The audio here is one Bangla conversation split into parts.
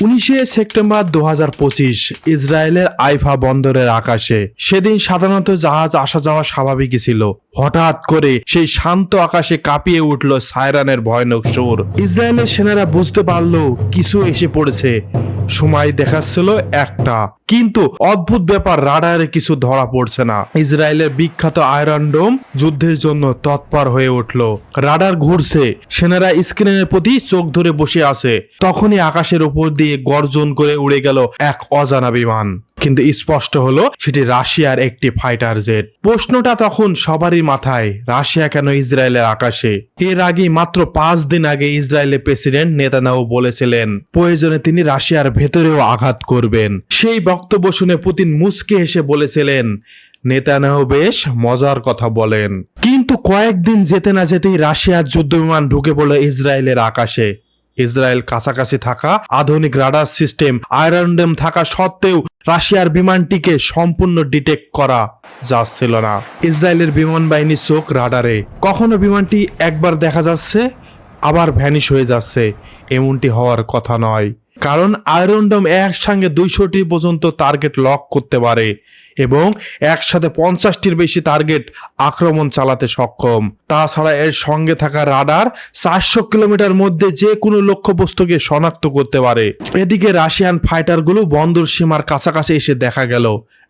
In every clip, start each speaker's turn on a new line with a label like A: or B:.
A: 19 সেপ্টেম্বর 2025 ইসরায়েলের আইফা বন্দরের আকাশে। সেদিন সাধারণত জাহাজ আসা যাওয়া স্বাভাবিকই ছিল। হঠাৎ করে সেই শান্ত আকাশে কাঁপিয়ে উঠল সায়রানের ভয়ানক সুর। ইসরায়েলের সেনারা বুঝতে পারল কিছু এসে পড়েছে। সময় দেখাচ্ছিল একটা, কিন্তু অদ্ভুত ব্যাপার, রাডারে কিছু ধরা পড়ছে না। ইসরায়েলের বিখ্যাত আয়রন ডোম যুদ্ধের জন্য তৎপর হয়ে উঠল। রাডার ঘুরছে, সেনারা স্ক্রিনের প্রতি চোখ ধরে বসে আছে। তখনই আকাশের উপর দিয়ে গর্জন করে উড়ে গেল এক অজানা বিমান। কিন্তু স্পষ্ট হলো সেটি রাশিয়ার একটি ফাইটার জেট। প্রশ্নটা তখন সবারই মাথায়, রাশিয়া কেন ইসরায়েলের আকাশে? এর আগে মাত্র 5 দিন আগে ইসরায়েলের প্রেসিডেন্ট নেতানিয়াহু বলেছিলেন প্রয়োজনে তিনি রাশিয়ার ভেতরেও আঘাত করবেন। সেই বক্তব্য শুনে পুতিন মুচকি হেসে বলেছিলেন, নেতানিয়াহু বেশ মজার কথা বলেন। কিন্তু কয়েকদিন যেতে না যেতেই রাশিয়ার যুদ্ধবিমান ঢুকে পড়ল ইসরায়েলের আকাশে। ইসরায়েল কাছাকাছি থাকা আধুনিক রাডার সিস্টেম আয়রন ডোম থাকা সত্ত্বেও রাশিয়ার বিমানটিকে সম্পূর্ণ ডিটেক্ট করা যাচ্ছিল না। ইসরায়েলের বিমান বাহিনীর চোখ রাডারে। কখনো বিমানটি একবার দেখা যাচ্ছে, আবার ভ্যানিশ হয়ে যাচ্ছে। এমনটি হওয়ার কথা নয়, কারণ আয়রন ডোম একসঙ্গে 200টি পর্যন্ত টার্গেট লক করতে পারে এবং একসাথে 50টির বেশি টার্গেট আক্রমণ চালাতে সক্ষম। তাছাড়া এর সঙ্গে থাকা রাডার 400 কিলোমিটার মধ্যে যে কোনো লক্ষ্যবস্তুকে শনাক্ত করতে পারে। এদিকে রাশিয়ান ফাইটারগুলো বন্দর সীমার কাছাকাছি এসে দেখা গেল।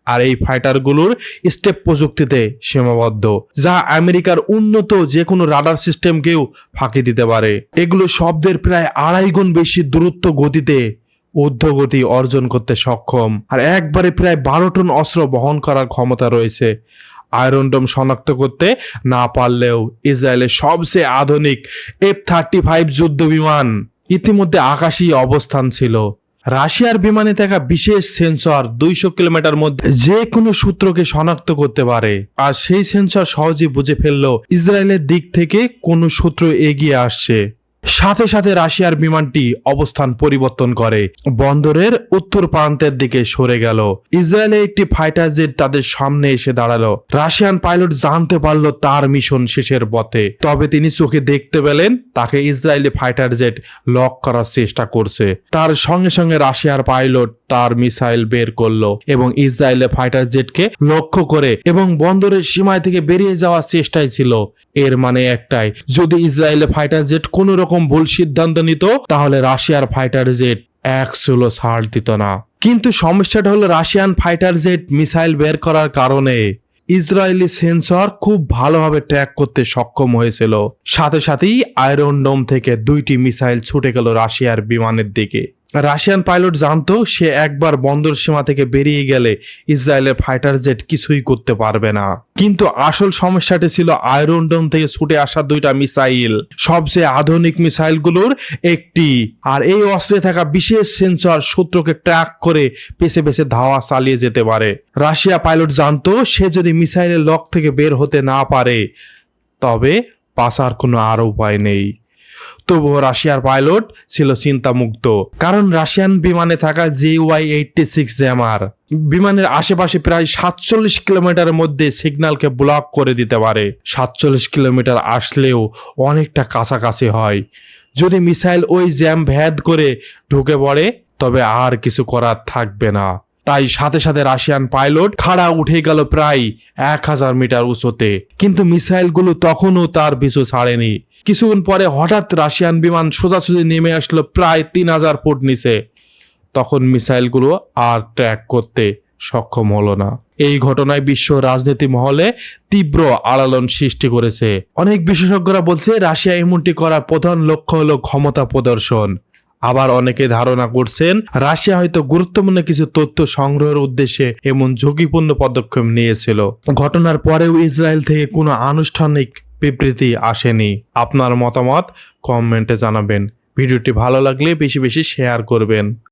A: আর এই ফাইটারগুলোর স্টেপ প্রযুক্তিতে সীমাবদ্ধ, যা আমেরিকার উন্নত যে কোনো রাডার সিস্টেমকেও ফাঁকি দিতে পারে। এগুলো শব্দের প্রায় 2.5 গুণ বেশি দ্রুত গতিতে ঊর্ধ্বগতি অর্জন করতে সক্ষম, আর একবারে প্রায় 12 টন অস্ত্র বহন করার ক্ষমতা রয়েছে। আয়রন ডোম শনাক্ত করতে না পারলেও ইসরায়েলের সবচেয়ে আধুনিক F-35 যুদ্ধ বিমান ইতিমধ্যে আকাশেই অবস্থান ছিল। রাশিয়ার বিমানে থাকা বিশেষ সেন্সর 200 কিলোমিটার মধ্যে যে কোনো সূত্রকে শনাক্ত করতে পারে, আর সেই সেন্সর সহজেই বুঝে ফেলল ইসরায়েলের দিক থেকে কোনো সূত্র এগিয়ে আসছে। সাথে সাথে রাশিয়ার বিমানটি অবস্থান পরিবর্তন করে বন্দরের উত্তর প্রান্তের দিকে সরে গেল। ইসরায়েলের একটি ফাইটার জেট তাদের সামনে এসে দাঁড়ালো। রাশিয়ান পাইলট জানতে পারল তার মিশন শেষের পথে। তবে তিনি চোখে দেখতে পেলেন তাকে ইসরায়েলি ফাইটার জেট লক করার চেষ্টা করছে। তার সঙ্গে সঙ্গে রাশিয়ার পাইলট তার মিসাইল বের করলো এবং ইসরায়েলের ফাইটার জেটকে লক্ষ্য করে এবং বন্দরের সীমায় থেকে বেরিয়ে যাওয়ার চেষ্টায় ছিল। এর মানে একটাই, যদি ইসরায়েলের ফাইটার জেট কোনো রকম ভুল সিদ্ধান্ত নিত তাহলে রাশিয়ার ফাইটার জেট এক চুলো ছাড় দিত না। কিন্তু সমস্যাটা হলো রাশিয়ান ফাইটার জেট মিসাইল বের করার কারণে ইসরায়েলি সেন্সর খুব ভালোভাবে ট্র্যাক করতে সক্ষম হয়েছিল। সাথে সাথেই আয়রন ডোম থেকে 2টি মিসাইল ছুটে গেল রাশিয়ার বিমানের দিকে। রাশিয়ান পাইলট জানতো সে একবার বন্দর সীমা থেকে বেরিয়ে গেলে ইসরায়েলের ফাইটার জেট কিছুই করতে পারবে না। কিন্তু আসল সমস্যাটি ছিল আয়রন ডোম থেকে ছুটে আসা 2টা মিসাইল, সবচেয়ে আধুনিক মিসাইলগুলোর একটি। আর এই অস্ত্রে থাকা বিশেষ সেন্সর শত্রুকে ট্র্যাক করে পেছে পেছে ধাওয়া চালিয়ে যেতে পারে। রাশিয়া পাইলট জানতো সে যদি মিসাইলের লক থেকে বের হতে না পারে তবে বাঁচার কোনো আর উপায় নেই। তবুও রাশিয়ার পাইলট ছিল চিন্তামুক্ত, কারণ রাশিয়ান বিমানে থাকা JY-86 জ্যামার বিমানের আশেপাশে প্রায় 47 কিলোমিটারের মধ্যে সিগন্যালকে ব্লক করে দিতে পারে। 47 কিলোমিটার আসলেও অনেকটা কাছাকাছি হয়। যদি মিসাইল ওই জ্যাম ভেদ করে ঢুকে পড়ে তবে আর কিছু করার থাকবে না। তাই সাথে সাথে রাশিয়ান পাইলট খাড়া উঠে গেল প্রায় 1000 মিটার উঁচুতে। কিন্তু মিসাইলগুলো তখনও তার পিছু ছাড়েনি। কিছুক্ষণ পরে হঠাৎ রাশিয়ান বিমান সোজাসুজি নেমে আসলো প্রায় 3000 ফুট নিচে। তখন মিসাইলগুলো আর ট্র্যাক করতে সক্ষম হলো না। এই ঘটনায় বিশ্ব রাজনীতি মহলে তীব্র আলোড়ন সৃষ্টি করেছে। অনেক বিশেষজ্ঞরা বলছে রাশিয়া এমনটি করার প্রধান লক্ষ্য হলো ক্ষমতা প্রদর্শন। আবার অনেকে ধারণা করছেন রাশিয়া হয়তো গুরুত্বপূর্ণ কিছু তথ্য সংগ্রহের উদ্দেশ্যে এমন ঝুঁকিপূর্ণ পদক্ষেপ নিয়েছিল। ঘটনার পরেও ইসরায়েল থেকে কোনো আনুষ্ঠানিক বিবৃতি আসেনি। আপনার মতামত কমেন্টে জানাবেন। ভিডিওটি ভালো লাগলে বেশি বেশি শেয়ার করবেন।